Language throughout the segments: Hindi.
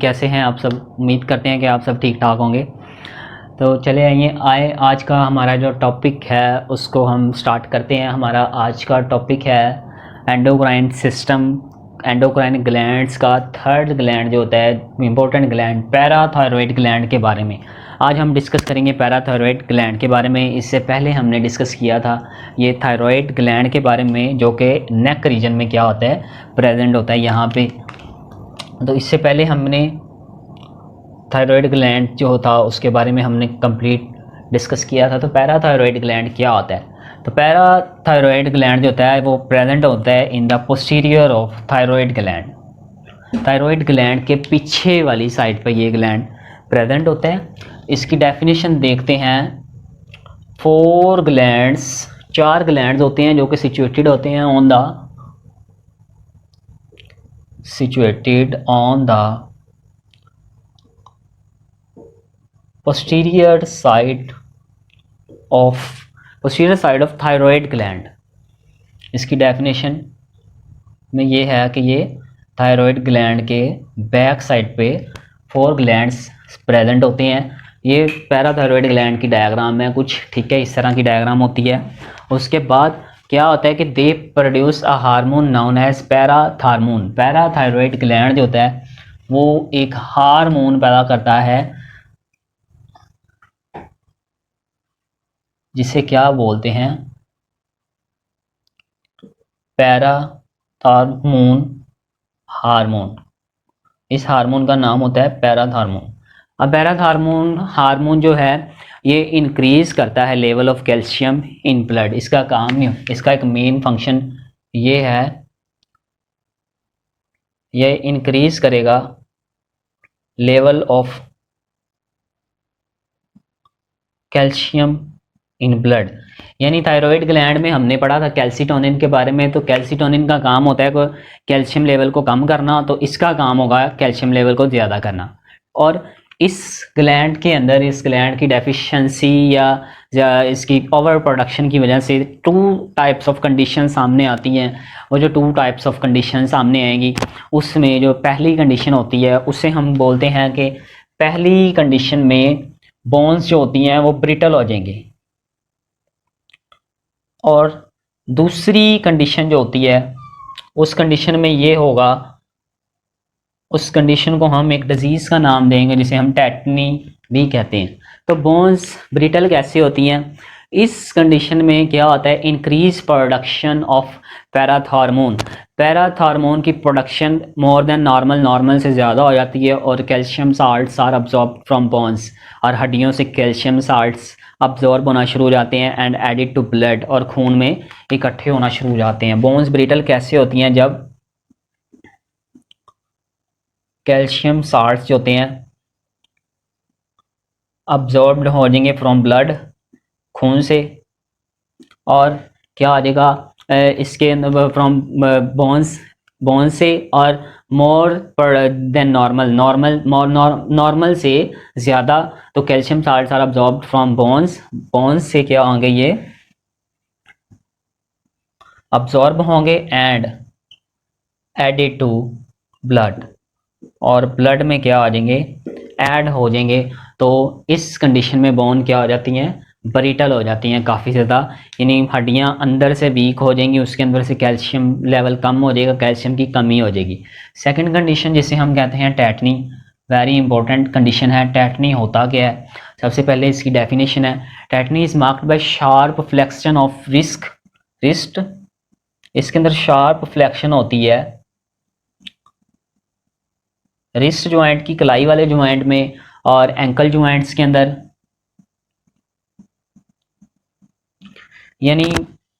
कैसे हैं आप सब। उम्मीद करते हैं कि आप सब ठीक ठाक होंगे। तो चले आए आज का हमारा जो टॉपिक है उसको हम स्टार्ट करते हैं। हमारा आज का टॉपिक है एंडोक्राइन सिस्टम, एंडोक्राइन ग्लैंड्स का थर्ड ग्लैंड जो होता है इम्पोर्टेंट ग्लैंड, पैराथायरॉयड ग्लैंड के बारे में। आज हम डिस्कस करेंगे पैराथायरॉयड ग्लैंड के बारे में। इससे पहले हमने डिस्कस किया था ये थायरॉयड ग्लैंड के बारे में, जो कि नेक रीजन में क्या होता है, प्रेजेंट होता है यहाँ पे। तो इससे पहले हमने थायरॉयड ग्लैंड जो था उसके बारे में हमने कंप्लीट डिस्कस किया था। तो पैराथायरॉयड ग्लैंड क्या होता है? तो पैराथायरॉयड ग्लैंड जो होता है वो प्रेजेंट होता है in the posterior of thyroid gland. Thyroid gland के पीछे वाली साइड पर ये ग्लैंड प्रेजेंट होता है। इसकी डेफिनेशन देखते हैं। 4 ग्लैंड्स, 4 ग्लैंड्स होते हैं जो कि सिचुएटेड होते हैं on the posterior side of thyroid gland। इसकी डेफिनेशन में ये है कि ये थायरॉयड ग्लैंड के बैक साइड पे 4 ग्लैंड्स प्रेजेंट होते हैं। ये पैराथायरॉयड ग्लैंड की डायग्राम है कुछ, ठीक है, इस तरह की डायग्राम होती है। उसके बाद क्या होता है कि they produce a hormone known as parathormone. Parathyroid gland जो होता है वो एक हार्मोन पैदा करता है जिसे क्या बोलते हैं, पैराथार्मोन हार्मोन। इस हार्मोन का नाम होता है पैराथार्मोन। अब पैराथार्मोन हार्मोन जो है ये इंक्रीज करता है level of calcium in blood. इसका काम, इसका एक मेन फंक्शन ये है, ये इंक्रीज करेगा level of calcium in blood. यानी थायरॉयड ग्लैंड में हमने पढ़ा था कैल्सिटोनिन के बारे में। तो कैल्सिटोनिन का काम होता है कैल्शियम लेवल को कम करना, तो इसका काम होगा कैल्शियम लेवल को ज़्यादा करना। और इस ग्लैंड के अंदर, इस ग्लैंड की डेफिशिएंसी या इसकी ओवर प्रोडक्शन की वजह से 2 टाइप्स ऑफ कंडीशन सामने आती हैं। वो जो 2 टाइप्स ऑफ कंडीशन सामने आएंगी उसमें जो पहली कंडीशन होती है उसे हम बोलते हैं कि पहली कंडीशन में बोन्स जो होती हैं वो ब्रिटल हो जाएंगे, और दूसरी कंडीशन जो होती है उस कंडीशन में ये होगा, उस कंडीशन को हम एक डिजीज़ का नाम देंगे जिसे हम टेटनी भी कहते हैं। तो बोन्स ब्रिटल कैसे होती हैं? इस कंडीशन में क्या होता है, increase production of parathormone. Parathormone की प्रोडक्शन मोर देन नॉर्मल से ज़्यादा हो जाती है, और calcium salts are absorb from bones, और हड्डियों से कैल्शियम साल्ट्स अब्जॉर्ब होना शुरू हो जाते हैं एंड एडिड टू ब्लड, और खून में इकट्ठे होना शुरू हो जाते हैं। बोन्स ब्रिटल कैसे होती हैं? जब कैल्शियम साल्ट्स जो होते हैं अब्जॉर्ब्ड हो जाएंगे फ्रॉम ब्लड, खून से, और क्या आ जाएगा इसके फ्रॉम बोन्स से, और मोर देन नॉर्मल से ज़्यादा। तो calcium salts are absorbed from bones से क्या होंगे, ये अब्जॉर्ब होंगे एंड एडेड टू ब्लड, और ब्लड में क्या आ जाएंगे, ऐड हो जाएंगे। तो इस कंडीशन में बोन क्या हो जाती हैं, ब्रिटल हो जाती हैं काफ़ी ज़्यादा, यानी हड्डियां अंदर से वीक हो जाएंगी, उसके अंदर से कैल्शियम लेवल कम हो जाएगा, कैल्शियम की कमी हो जाएगी। सेकंड कंडीशन जिसे हम कहते हैं टेटनी, वेरी इंपॉर्टेंट कंडीशन है। टेटनी होता क्या है? सबसे पहले इसकी डेफिनेशन है, tetani is marked by sharp flexion of wrist. इसके अंदर शार्प फ्लेक्शन होती है रिस्ट ज्वाइंट की, कलाई वाले ज्वाइंट में, और एंकल ज्वाइंट्स के अंदर। यानी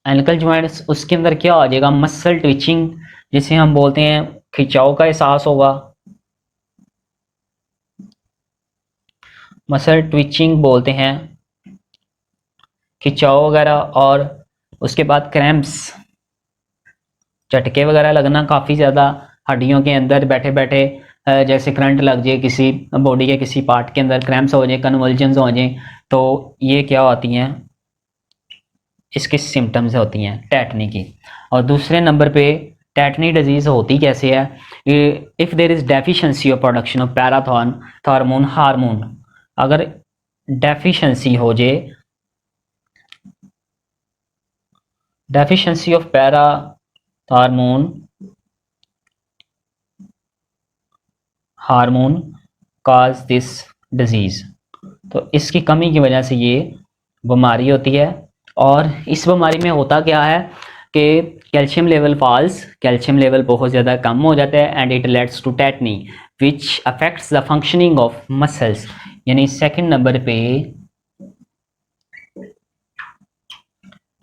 एंकल ज्वाइंट्स, उसके अंदर क्या हो जाएगा, मसल ट्विचिंग जिसे हम बोलते हैं, खिंचाव का एहसास होगा, मसल ट्विचिंग बोलते हैं, खिंचाव वगैरह। और उसके बाद क्रैम्प्स, झटके वगैरह लगना काफ़ी ज़्यादा हड्डियों के अंदर बैठे बैठे, जैसे करंट लग जाए किसी बॉडी के किसी पार्ट के अंदर, क्रैम्प्स हो जाए, कन्वल्जन्स हो जाए, तो ये क्या होती हैं, इसकी सिम्टम्स होती हैं टेटनी की। और दूसरे नंबर पे टेटनी डिजीज़ होती कैसे है? If there is deficiency of production of parathormone hormone, अगर डेफिशिएंसी हो जाए, deficiency of parathormone hormone cause this disease, तो इसकी कमी की वजह से ये बीमारी होती है। और इस बीमारी में होता क्या है कि calcium level falls, calcium level बहुत ज़्यादा कम हो जाता है, and it leads to tetany which affects the functioning of muscles, यानी सेकंड नंबर पे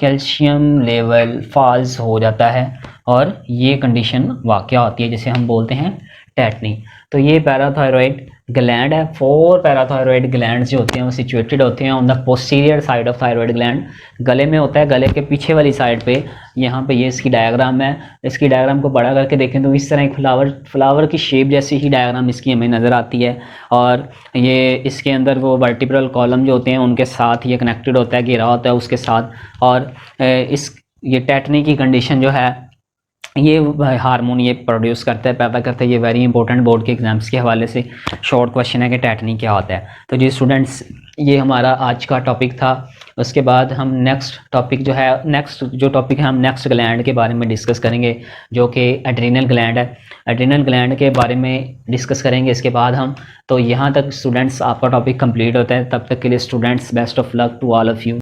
कैल्शियम लेवल फॉल्स हो जाता है और ये कंडीशन वाक़या होती है जिसे हम बोलते हैं टेटनी। तो ये पैराथायरॉयड ग्लैंड है। 4 पैराथायरॉयड ग्लैंड जो होते हैं वो सिचुएटेड होते हैं on the posterior side of thyroid gland, गले में होता है, गले के पीछे वाली साइड पे। यहाँ पे ये इसकी डायग्राम है, इसकी डायग्राम को बड़ा करके देखें तो इस तरह एक फ्लावर की शेप जैसी ही डायग्राम इसकी हमें नज़र आती है, और ये इसके अंदर वो वर्टिब्रल कॉलम जो होते हैं उनके साथ ये कनेक्टेड होता है, घेरा होता है उसके साथ। और ये टेटनी की कंडीशन जो है ये हार्मोन ये प्रोड्यूस करता है, पैदा करता है। ये वेरी इंपॉर्टेंट बोर्ड के एग्जाम्स के हवाले से शॉर्ट क्वेश्चन है कि टेटनी क्या होता है। तो जी स्टूडेंट्स, ये हमारा आज का टॉपिक था। उसके बाद हम नेक्स्ट टॉपिक है हम नेक्स्ट ग्लैंड के बारे में डिस्कस करेंगे, जो कि एड्रीनल ग्लैंड है। एड्रीनल ग्लैंड के बारे में डिस्कस करेंगे इसके बाद हम। तो यहाँ तक स्टूडेंट्स आपका टॉपिक कंप्लीट होता है। तब तक के लिए students best of luck to all of you.